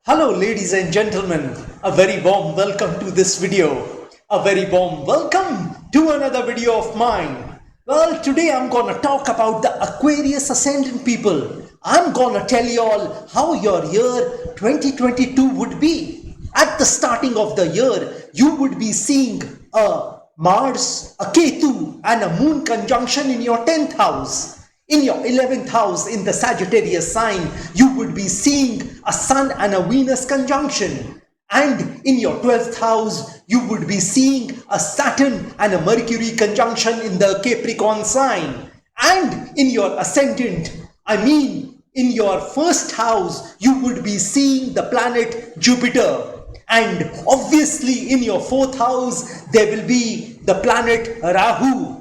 Hello ladies and gentlemen, a very warm welcome to this video. A very warm welcome to another video of mine. Well, today I'm gonna talk about the Aquarius Ascendant people. I'm gonna tell you all how your year 2022 would be. At the starting of the year, you would be seeing a Mars, a Ketu and a Moon conjunction in your 10th house. In your 11th house, in the Sagittarius sign, you would be seeing a Sun and a Venus conjunction. And in your 12th house, you would be seeing a Saturn and a Mercury conjunction in the Capricorn sign. And in your ascendant, in your first house, you would be seeing the planet Jupiter. And obviously, in your 4th house, there will be the planet Rahu.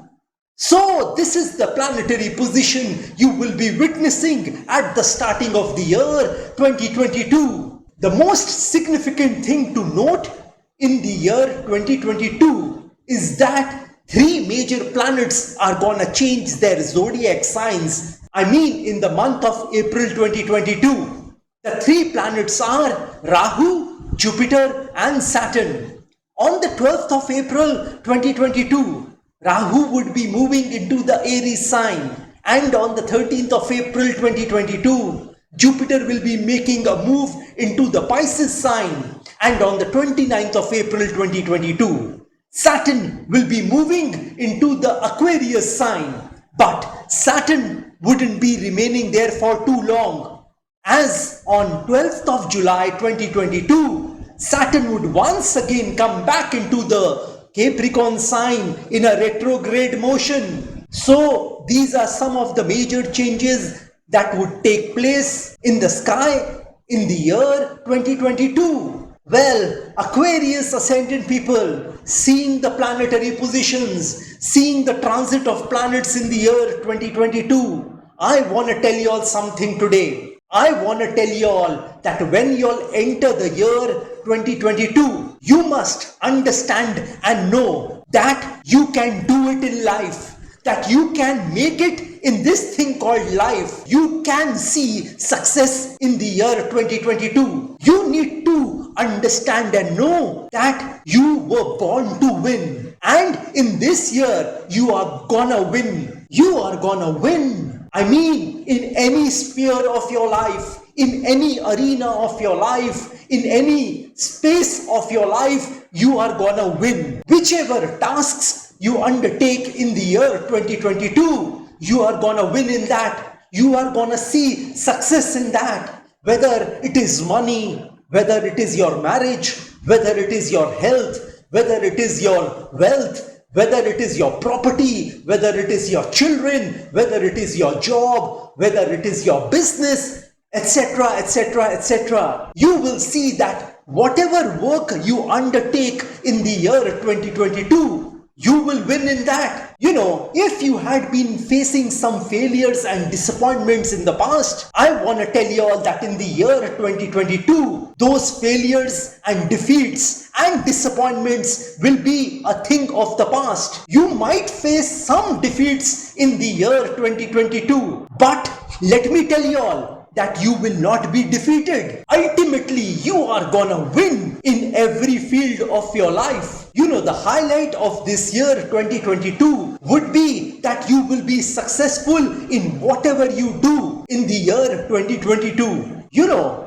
So this is the planetary position you will be witnessing at the starting of the year 2022. The most significant thing to note in the year 2022 is that 3 major planets are gonna change their zodiac signs. In the month of April 2022. The 3 planets are Rahu, Jupiter and Saturn. On the 12th of April 2022, Rahu would be moving into the Aries sign, and on the 13th of April 2022, Jupiter will be making a move into the Pisces sign, and on the 29th of April 2022, Saturn will be moving into the Aquarius sign. But Saturn wouldn't be remaining there for too long, as on 12th of July 2022, Saturn would once again come back into the Capricorn sign in a retrograde motion. So these are some of the major changes that would take place in the sky in the year 2022. Well, Aquarius Ascendant people, seeing the planetary positions, seeing the transit of planets in the year 2022, I want to tell you all something today. I want to tell you all that when you all enter the year 2022, you must understand and know that you can do it in life, that you can make it in this thing called life. You can see success in the year 2022. You need to understand and know that you were born to win. And in this year, you are gonna win. You are gonna win. In any sphere of your life, in any arena of your life, in any space of your life, you are gonna win. Whichever tasks you undertake in the year 2022, you are gonna win in that. You are gonna see success in that. Whether it is money, whether it is your marriage, whether it is your health, whether it is your wealth, whether it is your property, whether it is your children, whether it is your job, whether it is your business, etc., etc., etc. You will see that whatever work you undertake in the year 2022, you will win in that. If you had been facing some failures and disappointments in the past, I want to tell you all that in the year 2022, those failures and defeats and disappointments will be a thing of the past. You might face some defeats in the year 2022, but let me tell you all that you will not be defeated. Ultimately, you are gonna win in every field of your life. The highlight of this year 2022 would be that you will be successful in whatever you do in the year 2022.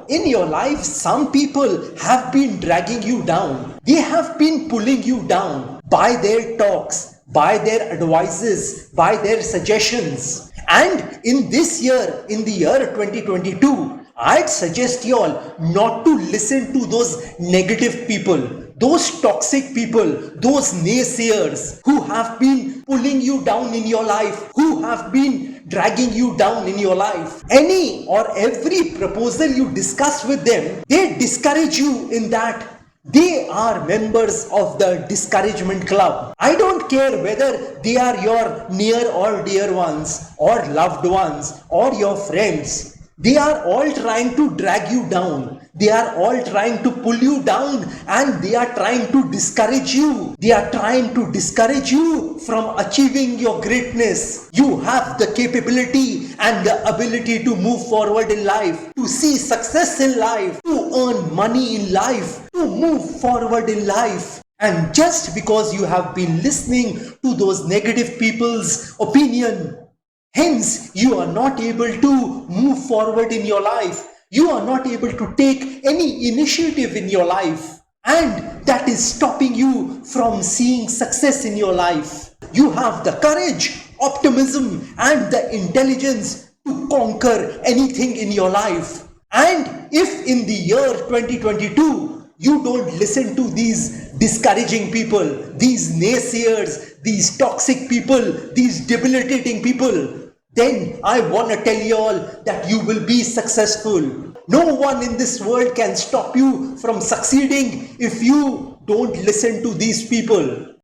In your life, some people have been dragging you down. They have been pulling you down by their talks, by their advices, by their suggestions. And in this year, in the year 2022, I'd suggest you all not to listen to those negative people, those toxic people, those naysayers who have been pulling you down in your life, who have been dragging you down in your life. Any or every proposal you discuss with them, they discourage you in that. They are members of the discouragement club. I don't care whether they are your near or dear ones, or loved ones, or your friends. They are all trying to drag you down. They are all trying to pull you down, and they are trying to discourage you. They are trying to discourage you from achieving your greatness. You have the capability and the ability to move forward in life, to see success in life, to earn money in life, to move forward in life. And just because you have been listening to those negative people's opinion, hence, you are not able to move forward in your life. You are not able to take any initiative in your life. And that is stopping you from seeing success in your life. You have the courage, optimism, and the intelligence to conquer anything in your life. And if in the year 2022, you don't listen to these discouraging people, these naysayers, these toxic people, these debilitating people, then I want to tell you all that you will be successful. No one in this world can stop you from succeeding if you don't listen to these people.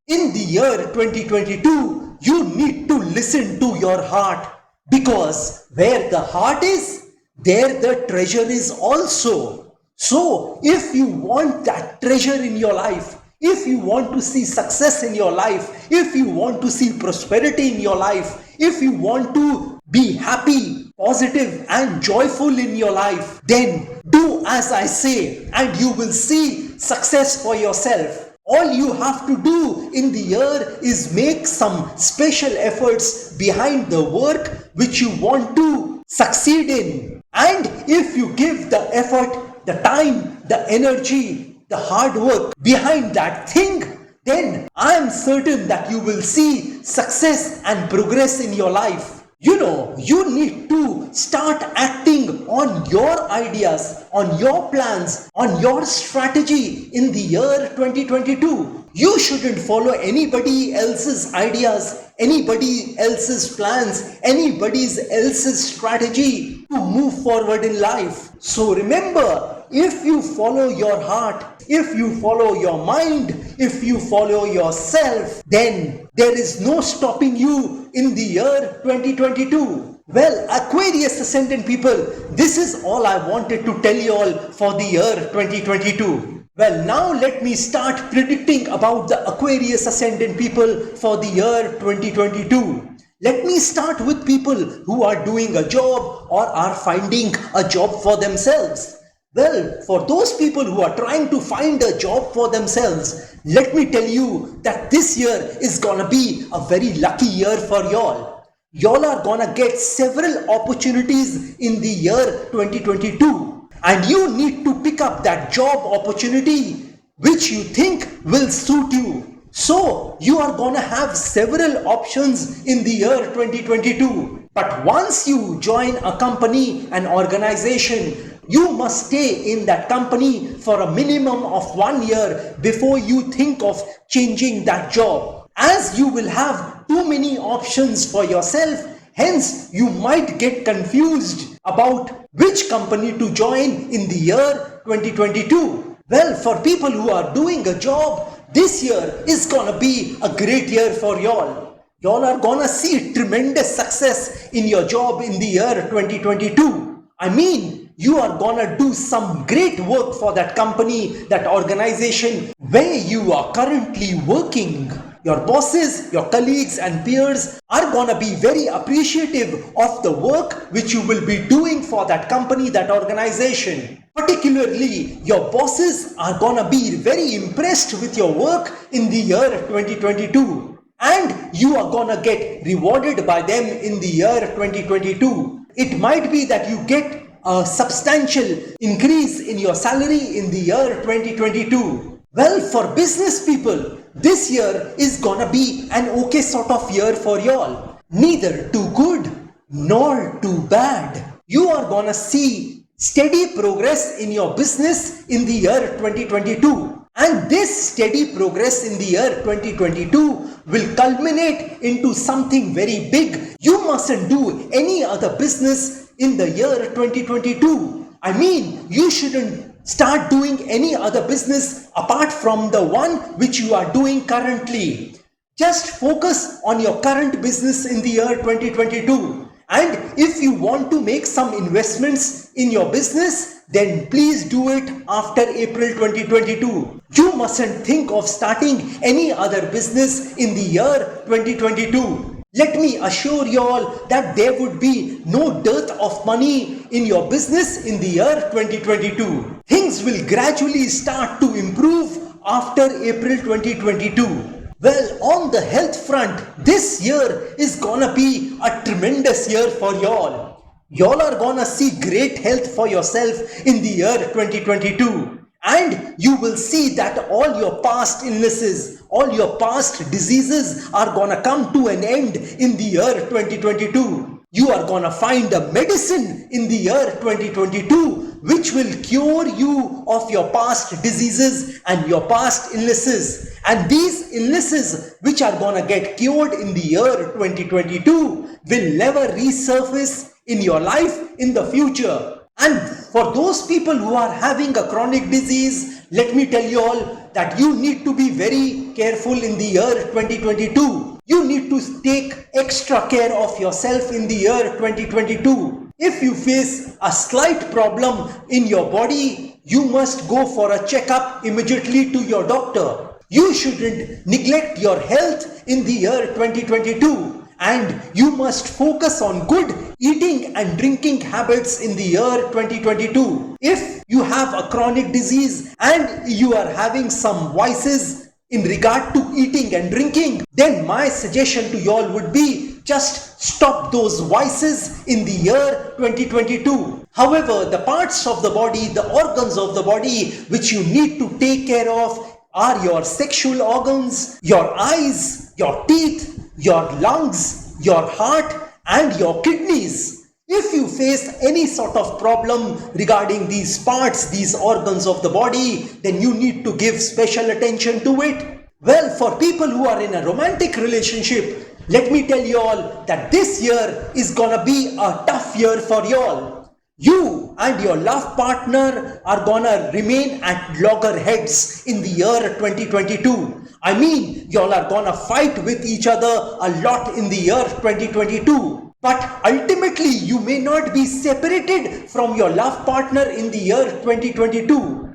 In the year 2022, you need to listen to your heart, because where the heart is, there the treasure is also. So, if you want that treasure in your life, if you want to see success in your life, if you want to see prosperity in your life, if you want to be happy, positive, and joyful in your life, then do as I say, and you will see success for yourself. All you have to do in the year is make some special efforts behind the work which you want to succeed in. And if you give the effort, the time, the energy, the hard work behind that thing, then I am certain that you will see success and progress in your life. You know, you need to start acting on your ideas, on your plans, on your strategy in the year 2022. You shouldn't follow anybody else's ideas, anybody else's plans, anybody else's strategy to move forward in life. So remember, if you follow your heart, if you follow your mind, if you follow yourself, then there is no stopping you in the year 2022. Well, Aquarius Ascendant people, this is all I wanted to tell you all for the year 2022. Well, now let me start predicting about the Aquarius Ascendant people for the year 2022. Let me start with people who are doing a job or are finding a job for themselves. Well, for those people who are trying to find a job for themselves, let me tell you that this year is gonna be a very lucky year for y'all. Y'all are gonna get several opportunities in the year 2022, and you need to pick up that job opportunity which you think will suit you. So, you are gonna have several options in the year 2022. But once you join a company, an organization, you must stay in that company for a minimum of 1 year before you think of changing that job. As you will have too many options for yourself, hence you might get confused about which company to join in the year 2022. Well, for people who are doing a job, this year is gonna be a great year for y'all. Y'all are gonna see tremendous success in your job in the year 2022. I mean, you are gonna do some great work for that company, that organization where you are currently working. Your bosses, your colleagues and peers are gonna be very appreciative of the work which you will be doing for that company, that organization. Particularly, your bosses are gonna be very impressed with your work in the year 2022. And you are gonna get rewarded by them in the year 2022. It might be that you get a substantial increase in your salary in the year 2022. Well, for business people, this year is gonna be an okay sort of year for y'all. Neither too good nor too bad. You are gonna see steady progress in your business in the year 2022. And this steady progress in the year 2022 will culminate into something very big. You mustn't do any other business in the year 2022. I mean, you shouldn't start doing any other business apart from the one which you are doing currently. Just focus on your current business in the year 2022. And if you want to make some investments in your business, then please do it after April 2022. You mustn't think of starting any other business in the year 2022. Let me assure you all that there would be no dearth of money in your business in the year 2022. Things will gradually start to improve after April 2022. Well, on the health front, this year is gonna be a tremendous year for y'all. Y'all are gonna see great health for yourself in the year 2022. And you will see that all your past illnesses, all your past diseases are gonna come to an end in the year 2022. You are gonna find a medicine in the year 2022 which will cure you of your past diseases and your past illnesses. And these illnesses which are gonna get cured in the year 2022 will never resurface in your life in the future. And for those people who are having a chronic disease, let me tell you all that you need to be very careful in the year 2022. You need to take extra care of yourself in the year 2022. If you face a slight problem in your body, you must go for a checkup immediately to your doctor. You shouldn't neglect your health in the year 2022. And you must focus on good eating and drinking habits in the year 2022. If you have a chronic disease and you are having some vices in regard to eating and drinking, then my suggestion to y'all would be just stop those vices in the year 2022. However, the parts of the body, the organs of the body which you need to take care of are your sexual organs, your eyes, your teeth, your lungs, your heart, and your kidneys. If you face any sort of problem regarding these parts, these organs of the body, then you need to give special attention to it. Well, for people who are in a romantic relationship, let me tell you all that this year is gonna be a tough year for y'all. You and your love partner are gonna remain at loggerheads in the year 2022. I mean, y'all are gonna fight with each other a lot in the year 2022. But ultimately, you may not be separated from your love partner in the year 2022.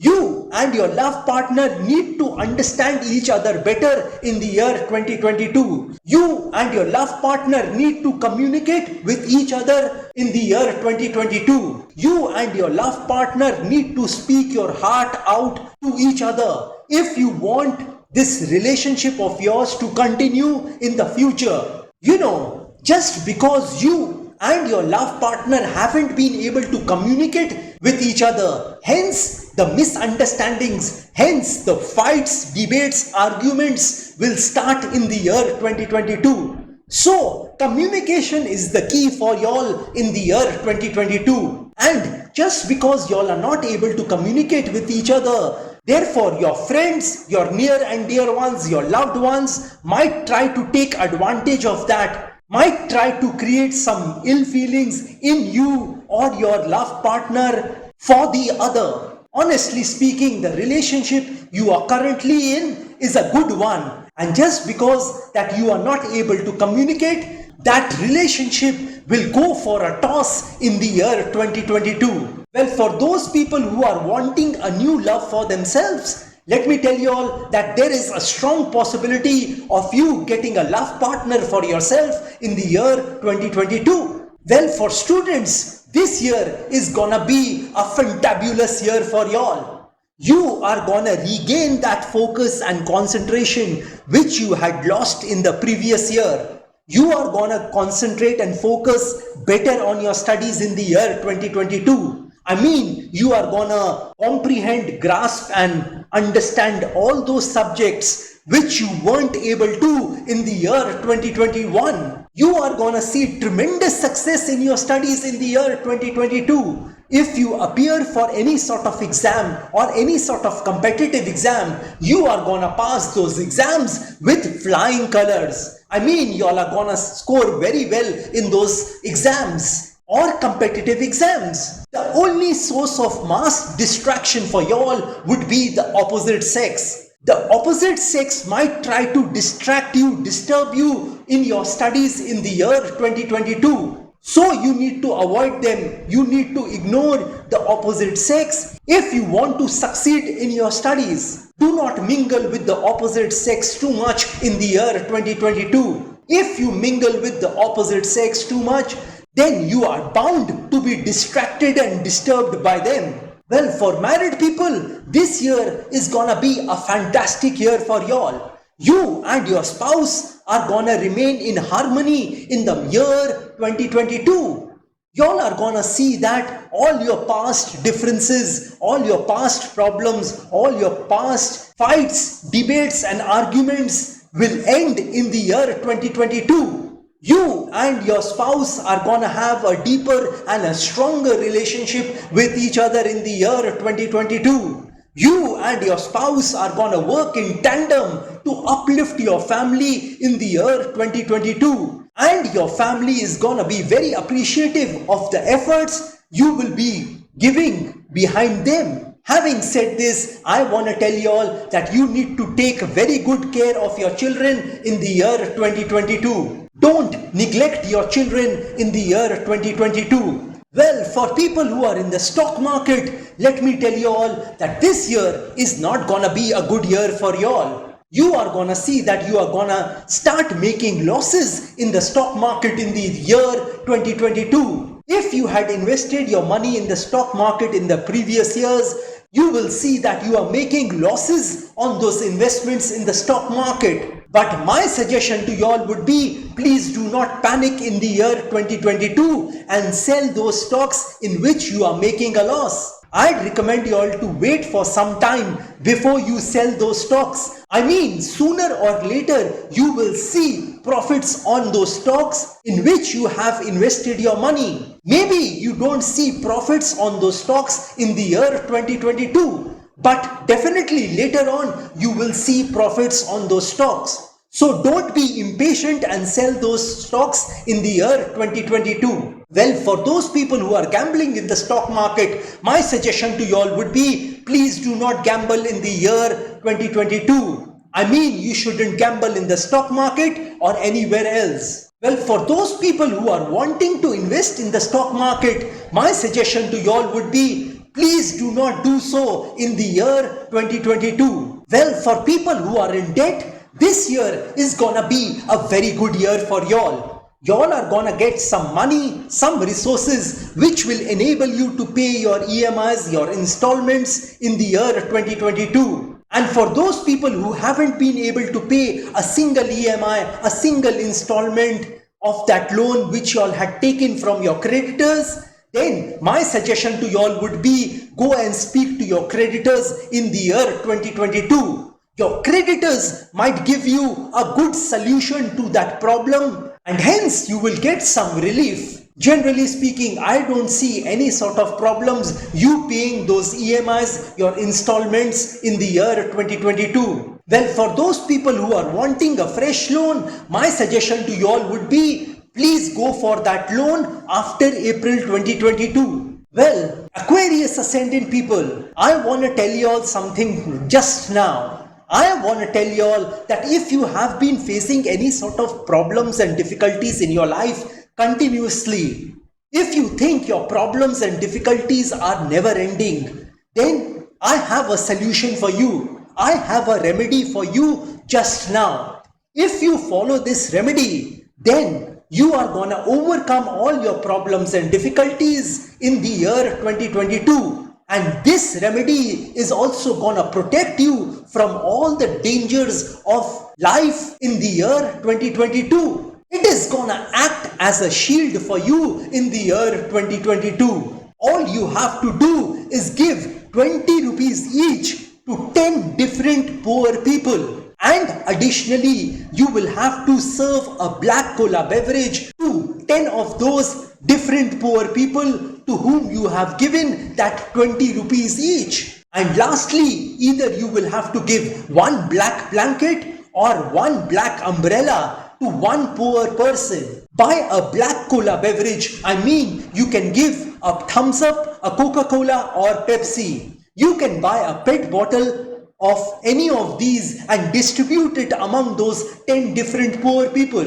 You and your love partner need to understand each other better in the year 2022. You and your love partner need to communicate with each other in the year 2022. You and your love partner need to speak your heart out to each other if you want this relationship of yours to continue in the future. You know, just because you and your love partner haven't been able to communicate with each other, hence the misunderstandings, hence the fights, debates, arguments will start in the year 2022. So, communication is the key for y'all in the year 2022. And just because y'all are not able to communicate with each other, therefore your friends, your near and dear ones, your loved ones might try to take advantage of that, might try to create some ill feelings in you or your love partner for the other. Honestly speaking, the relationship you are currently in is a good one. And just because that you are not able to communicate, that relationship will go for a toss in the year 2022. Well, for those people who are wanting a new love for themselves, let me tell you all that there is a strong possibility of you getting a love partner for yourself in the year 2022. Well, for students, this year is gonna be a fantabulous year for y'all. You are gonna regain that focus and concentration which you had lost in the previous year. You are gonna concentrate and focus better on your studies in the year 2022. I mean, you are gonna comprehend, grasp and understand all those subjects which you weren't able to in the year 2021. You are gonna see tremendous success in your studies in the year 2022. If you appear for any sort of exam or any sort of competitive exam, you are gonna pass those exams with flying colors. I mean, y'all are gonna score very well in those exams or competitive exams. The only source of mass distraction for y'all would be the opposite sex. The opposite sex might try to distract you, disturb you in your studies in the year 2022. So you need to avoid them. You need to ignore the opposite sex if you want to succeed in your studies. Do not mingle with the opposite sex too much in the year 2022. If you mingle with the opposite sex too much, then you are bound to be distracted and disturbed by them. Well, for married people, this year is gonna be a fantastic year for y'all. You and your spouse are gonna remain in harmony in the year 2022. Y'all are gonna see that all your past differences, all your past problems, all your past fights, debates and arguments will end in the year 2022. You and your spouse are gonna have a deeper and a stronger relationship with each other in the year 2022. You and your spouse are gonna work in tandem to uplift your family in the year 2022. And your family is gonna be very appreciative of the efforts you will be giving behind them. Having said this, I want to tell you all that you need to take very good care of your children in the year 2022. Don't neglect your children in the year 2022. Well, for people who are in the stock market, let me tell you all that this year is not gonna be a good year for you all. You are gonna see that you are gonna start making losses in the stock market in the year 2022. If you had invested your money in the stock market in the previous years, you will see that you are making losses on those investments in the stock market. But my suggestion to y'all would be, please do not panic in the year 2022 and sell those stocks in which you are making a loss. I'd recommend you all to wait for some time before you sell those stocks. I mean, sooner or later, you will see profits on those stocks in which you have invested your money. Maybe you don't see profits on those stocks in the year 2022, but definitely later on, you will see profits on those stocks. So don't be impatient and sell those stocks in the year 2022. Well, for those people who are gambling in the stock market, my suggestion to you all would be, please do not gamble in the year 2022. I mean, you shouldn't gamble in the stock market or anywhere else. Well, for those people who are wanting to invest in the stock market, my suggestion to you all would be, please do not do so in the year 2022. Well, for people who are in debt, this year is gonna be a very good year for y'all. Y'all are gonna get some money, some resources which will enable you to pay your EMIs, your installments in the year 2022. And for those people who haven't been able to pay a single EMI, a single installment of that loan which y'all had taken from your creditors, then my suggestion to y'all would be, go and speak to your creditors in the year 2022. Your creditors might give you a good solution to that problem and hence you will get some relief. Generally speaking, I don't see any sort of problems you paying those EMIs, your installments in the year 2022. Well, for those people who are wanting a fresh loan, my suggestion to you all would be, please go for that loan after April 2022. Well, Aquarius Ascendant people, I want to tell you all something just now. I want to tell you all that if you have been facing any sort of problems and difficulties in your life continuously, if you think your problems and difficulties are never ending, then I have a solution for you. I have a remedy for you just now. If you follow this remedy, then you are gonna overcome all your problems and difficulties in the year 2022. And this remedy is also gonna protect you from all the dangers of life in the year 2022. It is gonna act as a shield for you in the year 2022. All you have to do is give 20 rupees each to 10 different poor people. And additionally, you will have to serve a black cola beverage to 10 of those different poor people to whom you have given that 20 rupees each. And lastly, either you will have to give one black blanket or one black umbrella to one poor person. Buy a black cola beverage. I mean, you can give a thumbs up, a Coca-Cola or Pepsi. You can buy a PET bottle of any of these and distribute it among those 10 different poor people.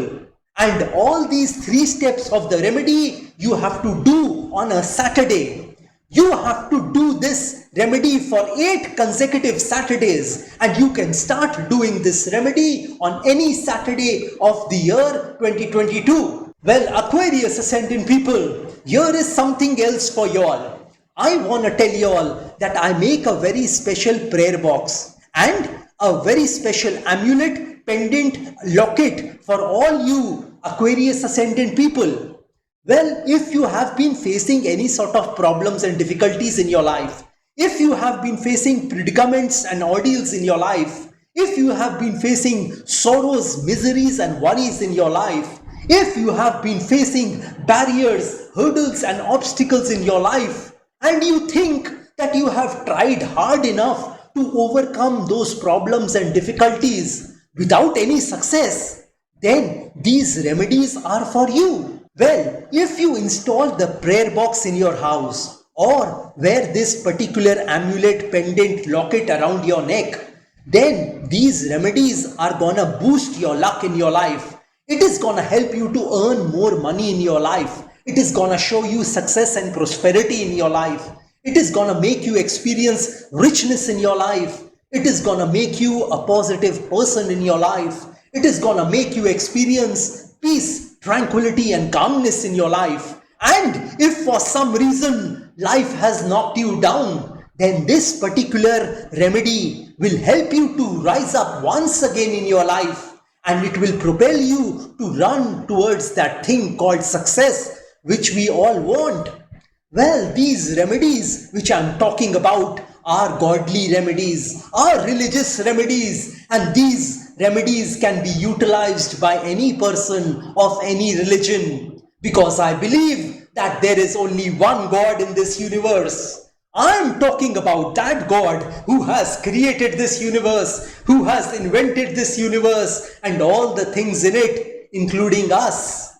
And all these 3 steps of the remedy you have to do on a Saturday. You have to do this remedy for 8 consecutive Saturdays, and you can start doing this remedy on any Saturday of the year 2022. Well, Aquarius Ascendant people, here is something else for y'all. I want to tell y'all that I make a very special prayer box and a very special amulet, pendant, locket for all you Aquarius Ascendant people. Well, if you have been facing any sort of problems and difficulties in your life, if you have been facing predicaments and ordeals in your life, if you have been facing sorrows, miseries and worries in your life, if you have been facing barriers, hurdles and obstacles in your life, and you think that you have tried hard enough to overcome those problems and difficulties without any success, then these remedies are for you. Well, if you install the prayer box in your house or wear this particular amulet, pendant, locket around your neck, then these remedies are gonna boost your luck in your life. It is gonna help you to earn more money in your life. It is gonna show you success and prosperity in your life. It is gonna make you experience richness in your life. It is gonna make you a positive person in your life. It is gonna make you experience peace, tranquility and calmness in your life. And if for some reason life has knocked you down, then this particular remedy will help you to rise up once again in your life, and it will propel you to run towards that thing called success, which we all want. Well, these remedies which I am talking about are godly remedies, are religious remedies, and these remedies can be utilized by any person of any religion, because I believe that there is only one God in this universe. I am talking about that God who has created this universe, who has invented this universe and all the things in it, including us.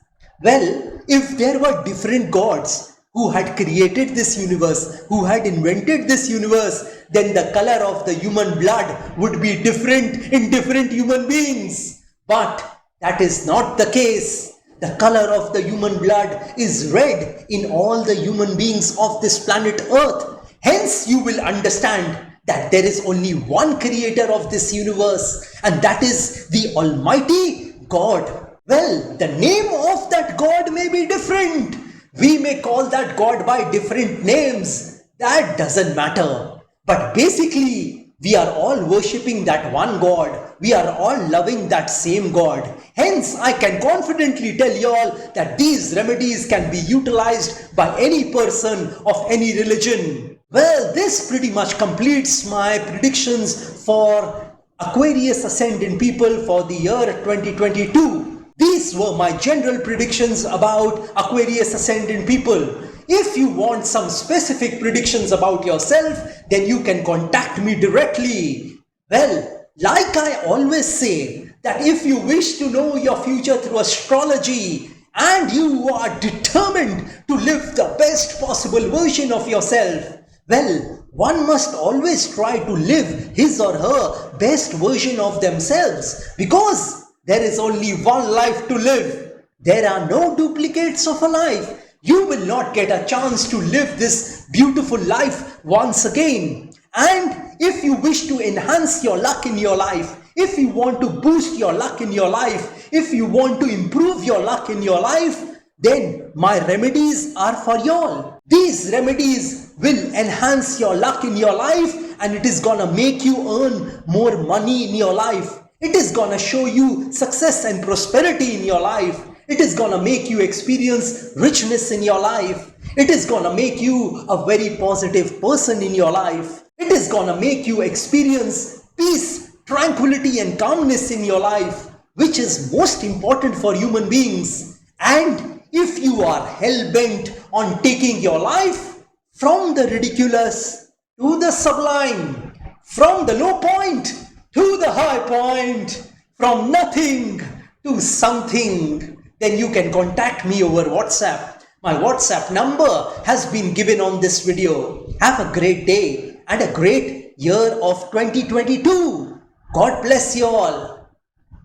Well, if there were different gods who had created this universe, who had invented this universe, then the color of the human blood would be different in different human beings. But that is not the case. The color of the human blood is red in all the human beings of this planet Earth. Hence, you will understand that there is only one creator of this universe, and that is the Almighty God. Well, the name of that God may be different. We may call that God by different names. That doesn't matter. But basically, we are all worshipping that one God. We are all loving that same God. Hence, I can confidently tell you all that these remedies can be utilized by any person of any religion. Well, this pretty much completes my predictions for Aquarius Ascendant people for the year 2022. These were my general predictions about Aquarius Ascendant people. If you want some specific predictions about yourself, then you can contact me directly. Well, like I always say, that if you wish to know your future through astrology and you are determined to live the best possible version of yourself, well, one must always try to live his or her best version of themselves, because there is only one life to live. There are no duplicates of a life. You will not get a chance to live this beautiful life once again. And if you wish to enhance your luck in your life, if you want to boost your luck in your life, if you want to improve your luck in your life, then my remedies are for y'all. These remedies will enhance your luck in your life, and it is gonna make you earn more money in your life. It is gonna show you success and prosperity in your life. It is gonna make you experience richness in your life. It is gonna make you a very positive person in your life. It is gonna make you experience peace, tranquility and calmness in your life, which is most important for human beings. And if you are hell-bent on taking your life from the ridiculous to the sublime, from the low point to the high point, from nothing to something, then you can contact me over WhatsApp. My WhatsApp number has been given on this video. Have a great day and a great year of 2022. God bless you all.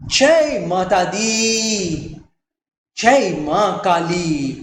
Jai Mata Di. जय मां काली,